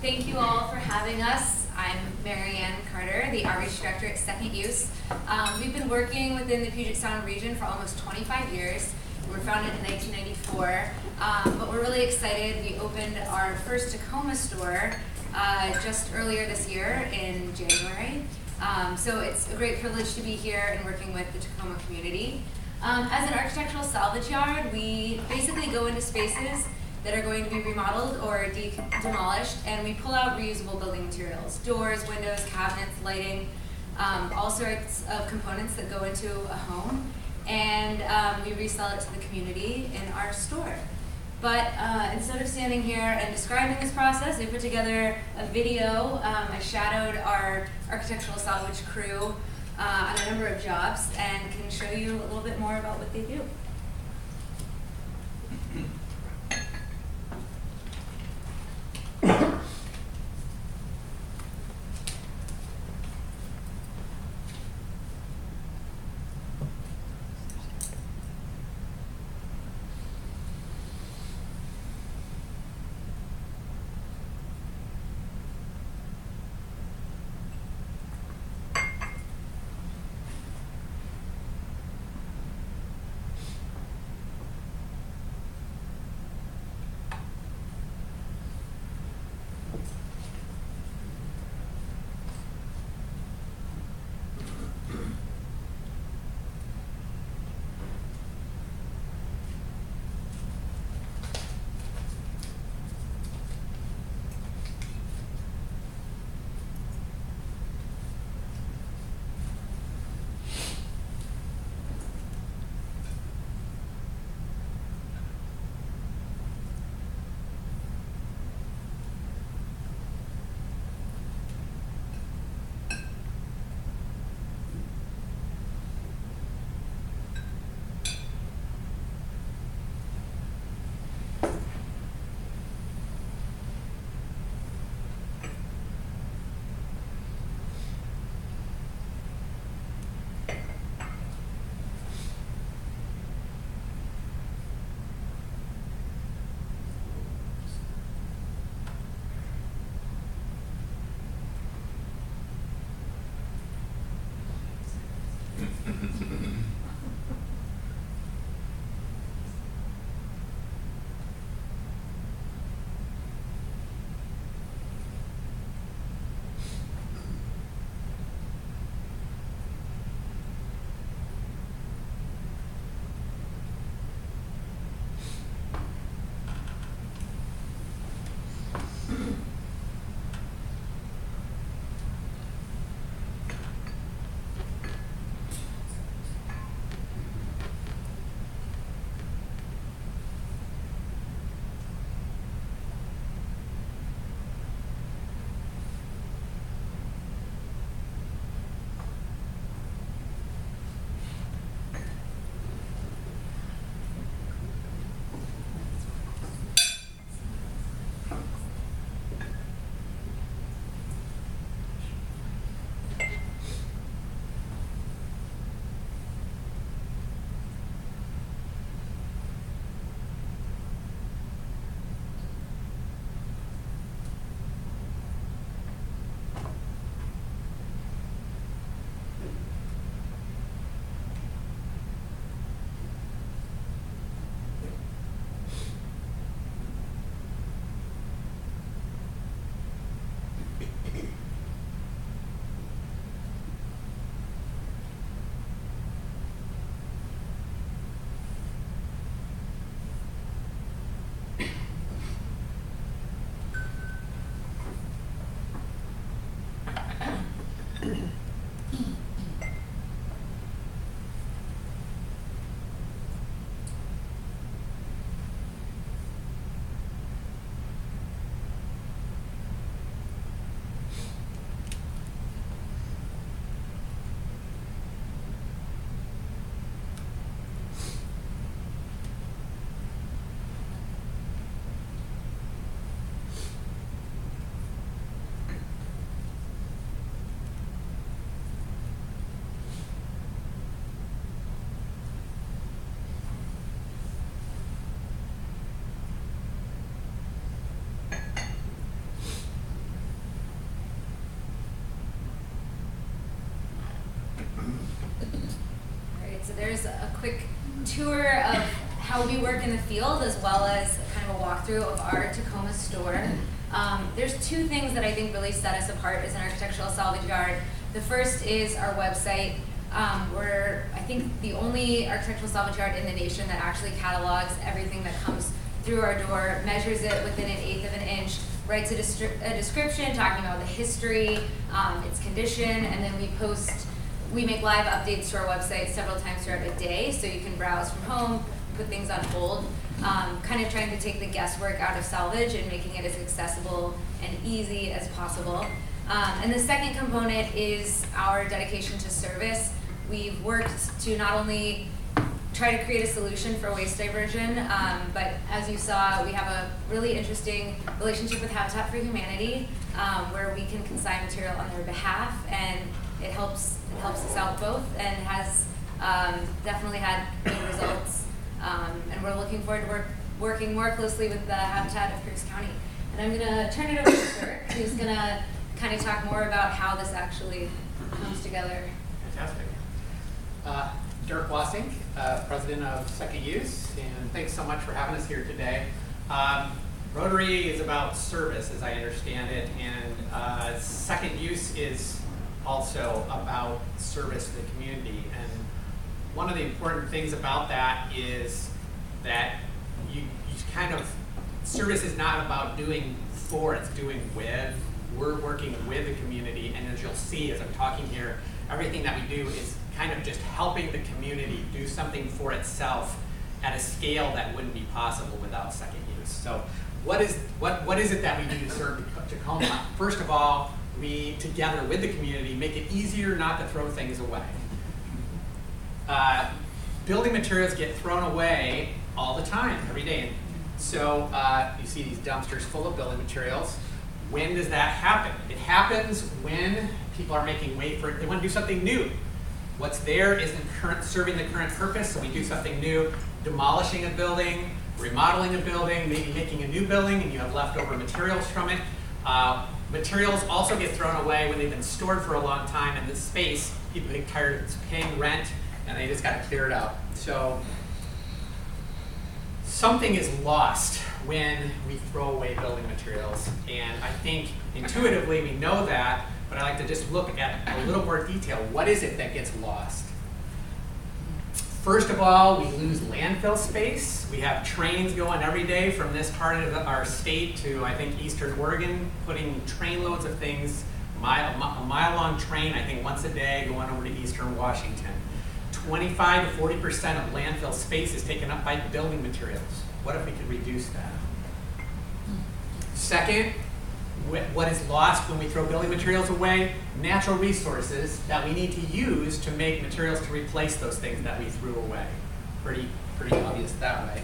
Thank you all for having us. I'm Marianne Carter, the Outreach Director at Second Use. We've been working within the Puget Sound region for almost 25 years. We were founded in 1994, but we're really excited. We opened our first Tacoma store just earlier this year in January. So it's a great privilege to be here and working with the Tacoma community. As an architectural salvage yard, we basically go into spaces that are going to be remodeled or demolished, and we pull out reusable building materials, doors, windows, cabinets, lighting, all sorts of components that go into a home, and we resell it to the community in our store. But instead of standing here and describing this process, we put together a video. I shadowed our architectural salvage crew on a number of jobs and can show you a little bit more about what they do. there's a quick tour of how we work in the field, as well as kind of a walkthrough of our Tacoma store. There's two things that I think really set us apart as an architectural salvage yard. The first is our website. We're, I think, the only architectural salvage yard in the nation that actually catalogs everything that comes through our door, measures it within 1/8 of an inch, writes a description talking about the history, its condition, and then we make live updates to our website several times throughout a day, so you can browse from home, put things on hold, kind of trying to take the guesswork out of salvage and making it as accessible and easy as possible. And the second component is our dedication to service. We've worked to not only try to create a solution for waste diversion, but as you saw, we have a really interesting relationship with Habitat for Humanity, where we can consign material on their behalf, and it helps us out both, and has definitely had good results. And we're looking forward to working more closely with the Habitat of Pierce County. And I'm gonna turn it over to Dirk, who's gonna kind of talk more about how this actually comes together. Fantastic. Dirk Wassink, President of Second Use, and thanks so much for having us here today. Rotary is about service, as I understand it, and Second Use is also about service to the community. And one of the important things about that is that you kind of, service is not about doing for, it's doing with. We're working with the community, and as you'll see as I'm talking here, everything that we do is kind of just helping the community do something for itself at a scale that wouldn't be possible without Second Use. So what is it that we do to serve Tacoma? First of all, we, together with the community, make it easier not to throw things away. Building materials get thrown away all the time, every day. So you see these dumpsters full of building materials. When does that happen? It happens when people are making way for it. They want to do something new. What's there isn't serving the current purpose, so we do something new, demolishing a building, remodeling a building, maybe making a new building, and you have leftover materials from it. Materials also get thrown away when they've been stored for a long time in this space. People get tired of paying rent, and they just got to clear it out. So something is lost when we throw away building materials, and I think intuitively we know that, but I like to just look at a little more detail. What is it that gets lost? First of all, we lose landfill space. We have trains going every day from this part of our state to, I think, eastern Oregon, putting train loads of things, a mile-long train, I think, once a day going over to eastern Washington. 25 to 40% of landfill space is taken up by building materials. What if we could reduce that? Second, what is lost when we throw building materials away? Natural resources that we need to use to make materials to replace those things that we threw away. Pretty obvious that way.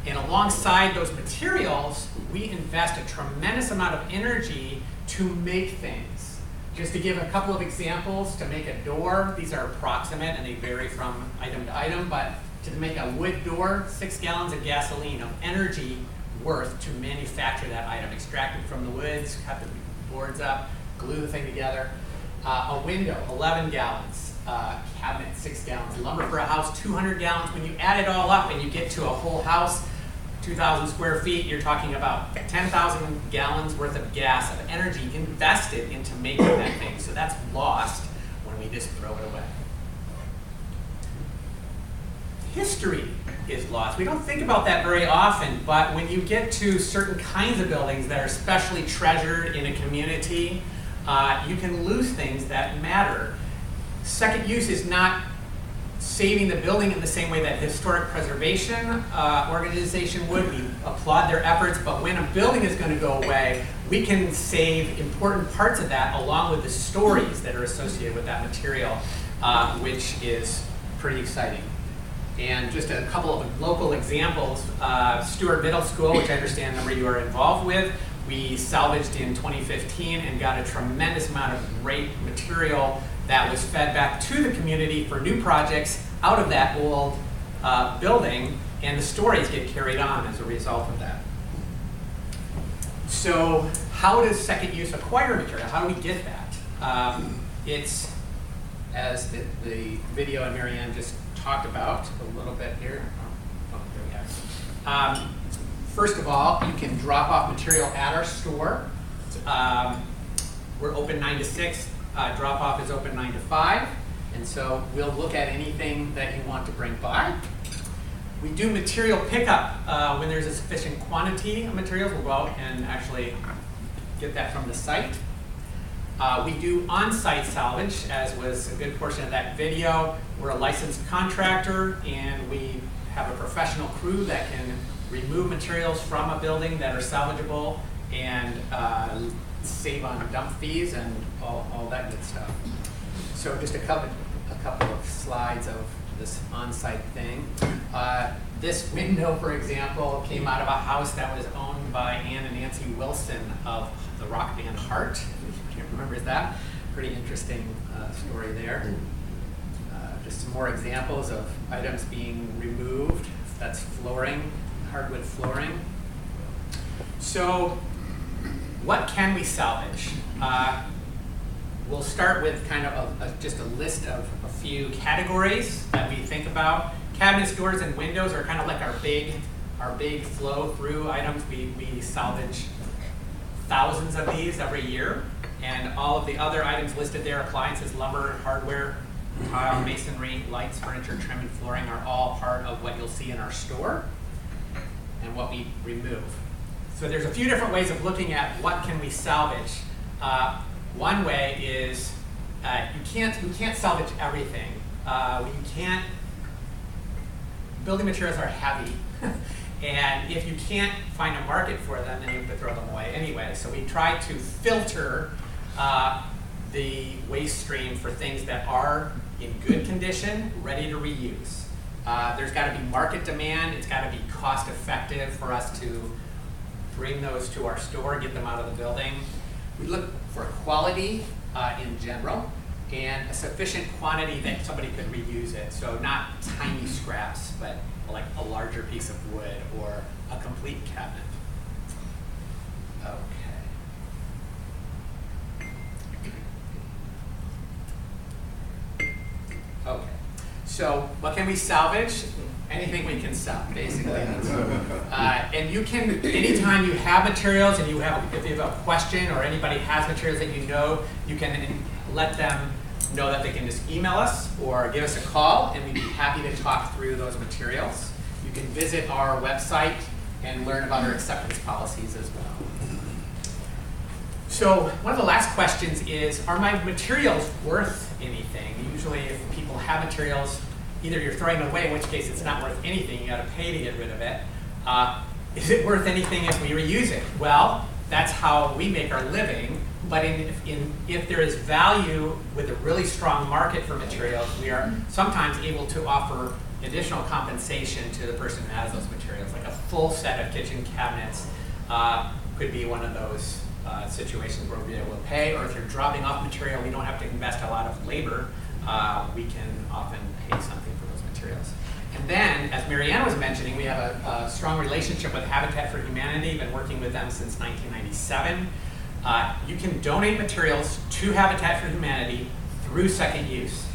And alongside those materials, we invest a tremendous amount of energy to make things. Just to give a couple of examples, to make a door, these are approximate and they vary from item to item, but to make a wood door, 6 gallons of gasoline of energy worth to manufacture that item. Extract it from the woods, cut the boards up, glue the thing together. A window, 11 gallons. Cabinet, 6 gallons. Lumber for a house, 200 gallons. When you add it all up and you get to a whole house, 2,000 square feet, you're talking about 10,000 gallons worth of gas, of energy invested into making that thing. So that's lost when we just throw it away. History is lost. We don't think about that very often, but when you get to certain kinds of buildings that are especially treasured in a community, you can lose things that matter. Second use is not saving the building in the same way that historic preservation organization would. We applaud their efforts, but when a building is going to go away, we can save important parts of that along with the stories that are associated with that material, which is pretty exciting. And just a couple of local examples, Stewart Middle School, which I understand a number of you are involved with, we salvaged in 2015 and got a tremendous amount of great material that was fed back to the community for new projects out of that old building, and the stories get carried on as a result of that. So how does Second Use acquire material? How do we get that? It's as the video and Marianne just talked about a little bit here. Oh, there we have. First of all, you can drop off material at our store. We're open 9 to 6. Drop off is open 9 to 5. And so we'll look at anything that you want to bring by. We do material pickup when there's a sufficient quantity of materials. We'll go out and actually get that from the site. We do on-site salvage, as was a good portion of that video. We're a licensed contractor, and we have a professional crew that can remove materials from a building that are salvageable and save on dump fees and all that good stuff. So just a couple of slides of this on-site thing. This window, for example, came out of a house that was owned by Ann and Nancy Wilson of the rock band Heart. If you remember that, pretty interesting story there. Just some more examples of items being removed. That's flooring, hardwood flooring. So what can we salvage? We'll start with kind of just a list of a few categories that we think about. Cabinets, doors, and windows are kind of like our big flow through items. We salvage thousands of these every year. And all of the other items listed there, appliances, lumber, hardware, tile, masonry, lights, furniture, trim, and flooring are all part of what you'll see in our store and what we remove. So there's a few different ways of looking at what can we salvage. One way is we can't salvage everything. Building materials are heavy, and if you can't find a market for them, then you have to throw them away anyway. So we try to filter the waste stream for things that are in good condition, ready to reuse. There's got to be market demand. It's got to be cost effective for us to bring those to our store, get them out of the building. We look for quality in general and a sufficient quantity that somebody could reuse it. So not tiny scraps, but like a larger piece of wood or a complete cabinet. Okay, so what can we salvage? Anything we can sell, basically. And you can, anytime you have materials and if you have a question or anybody has materials that you can let them know that they can just email us or give us a call, and we'd be happy to talk through those materials. You can visit our website and learn about our acceptance policies as well. So one of the last questions is, are my materials worth anything? Usually if people have materials, either you're throwing it away, in which case it's not worth anything, you gotta pay to get rid of it. Is it worth anything if we reuse it? Well, that's how we make our living, but if there is value with a really strong market for materials, we are sometimes able to offer additional compensation to the person who has those materials. Like a full set of kitchen cabinets could be one of those situations where we'll be able to pay, or if you're dropping off material, we don't have to invest a lot of labor, we can often pay something for those materials. And then, as Marianne was mentioning, we have a strong relationship with Habitat for Humanity, been working with them since 1997. You can donate materials to Habitat for Humanity through second use.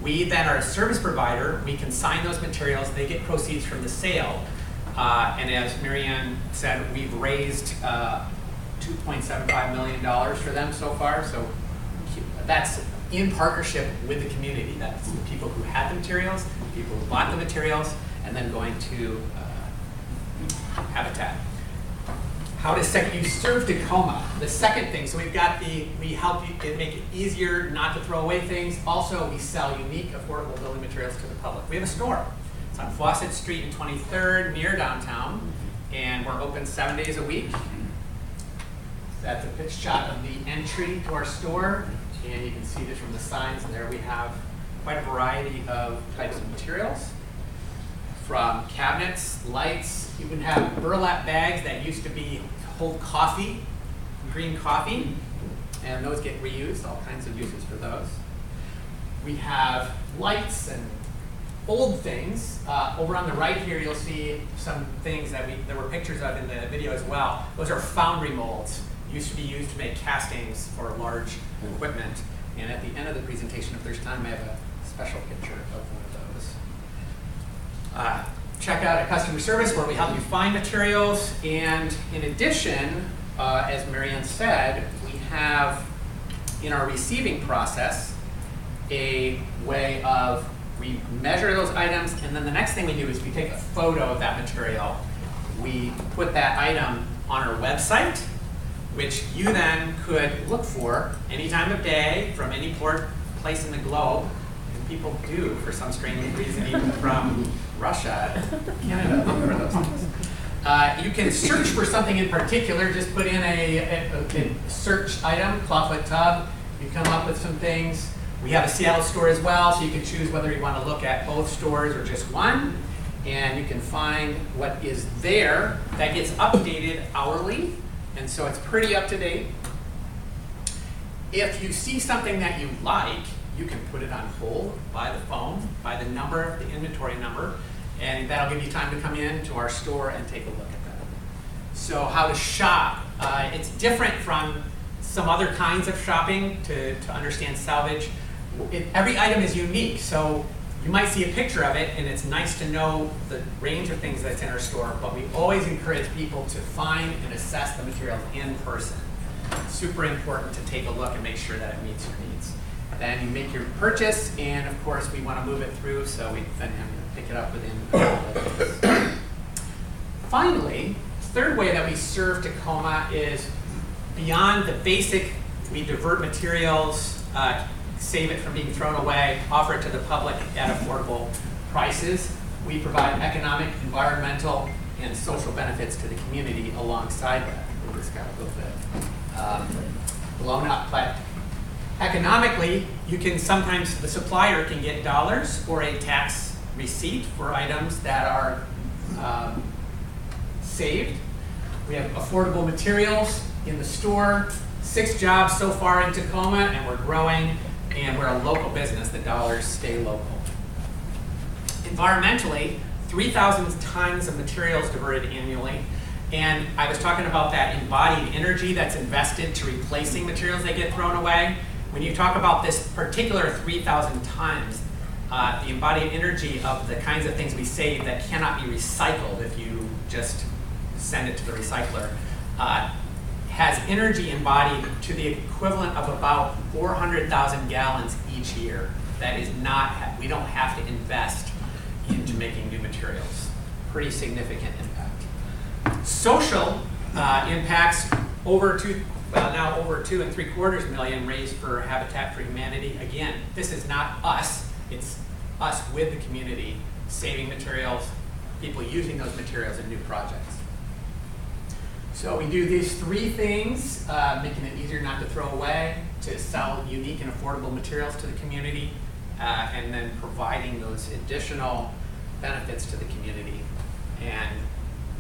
We then are a service provider. We can sign those materials. They get proceeds from the sale. And as Marianne said, we've raised $2.75 million for them so far. So that's in partnership with the community. That's the people who had the materials, the people who bought the materials, and then going to Habitat. How does second use serve Tacoma? The second thing, so we help you make it easier not to throw away things. Also, we sell unique, affordable building materials to the public. We have a store. It's on Fawcett Street and 23rd, near downtown, and we're open 7 days a week. That's a pitch shot of the entry to our store, and you can see this from the signs there. We have quite a variety of types of materials, from cabinets, lights. You can have burlap bags that used to hold coffee, green coffee, and those get reused, all kinds of uses for those. We have lights and old things. Over on the right here, you'll see some things that there were pictures of in the video as well. Those are foundry molds. Used to be used to make castings for large equipment. And at the end of the presentation, if there's time, I have a special picture of one of those. Check out a customer service where we help you find materials. And in addition, as Marianne said, we have in our receiving process a way of we measure those items, and then the next thing we do is we take a photo of that material. We put that item on our website, which you then could look for any time of day from any place in the globe. And people do, for some strange reason, even from Russia, Canada, look for those things. You can search for something in particular. Just put in a search item, clawfoot tub. You come up with some things. We have a Seattle store as well, so you can choose whether you want to look at both stores or just one. And you can find what is there. That gets updated hourly, and so it's pretty up to date. If you see something that you like, you can put it on hold by the phone, by the number, the inventory number, and that'll give you time to come in to our store and take a look at that. So how to shop. It's different from some other kinds of shopping to understand salvage. Every item is unique, so you might see a picture of it, and it's nice to know the range of things that's in our store, but we always encourage people to find and assess the materials in person. It's super important to take a look and make sure that it meets your needs. Then you make your purchase, and of course we want to move it through, so we then have to pick it up within a couple of days. Finally, the third way that we serve Tacoma is beyond the basic, we divert materials, save it from being thrown away, offer it to the public at affordable prices. We provide economic, environmental, and social benefits to the community alongside that. We just got a little bit blown up, but economically, you can sometimes, the supplier can get dollars or a tax receipt for items that are saved. We have affordable materials in the store, 6 jobs so far in Tacoma, and we're growing. And we're a local business. The dollars stay local. Environmentally, 3,000 tons of materials diverted annually. And I was talking about that embodied energy that's invested to replacing materials that get thrown away. When you talk about this particular 3,000 tons, the embodied energy of the kinds of things we save that cannot be recycled if you just send it to the recycler, has energy embodied to the equivalent of about 400,000 gallons each year. That is not, we don't have to invest into making new materials. Pretty significant impact. Social impacts, over 2.75 million raised for Habitat for Humanity. Again, this is not us, it's us with the community, saving materials, people using those materials in new projects. So we do these 3 things, making it easier not to throw away, to sell unique and affordable materials to the community, and then providing those additional benefits to the community. And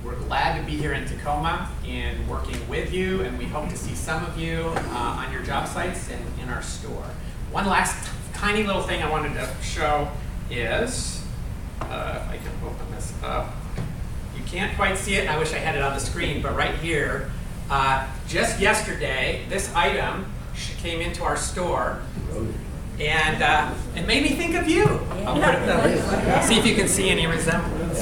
we're glad to be here in Tacoma and working with you, and we hope to see some of you on your job sites and in our store. One last tiny little thing I wanted to show is, if I can open this up. You can't quite see it, I wish I had it on the screen, but right here, just yesterday, this item came into our store, and it made me think of you. I'll put it there. See if you can see any resemblance.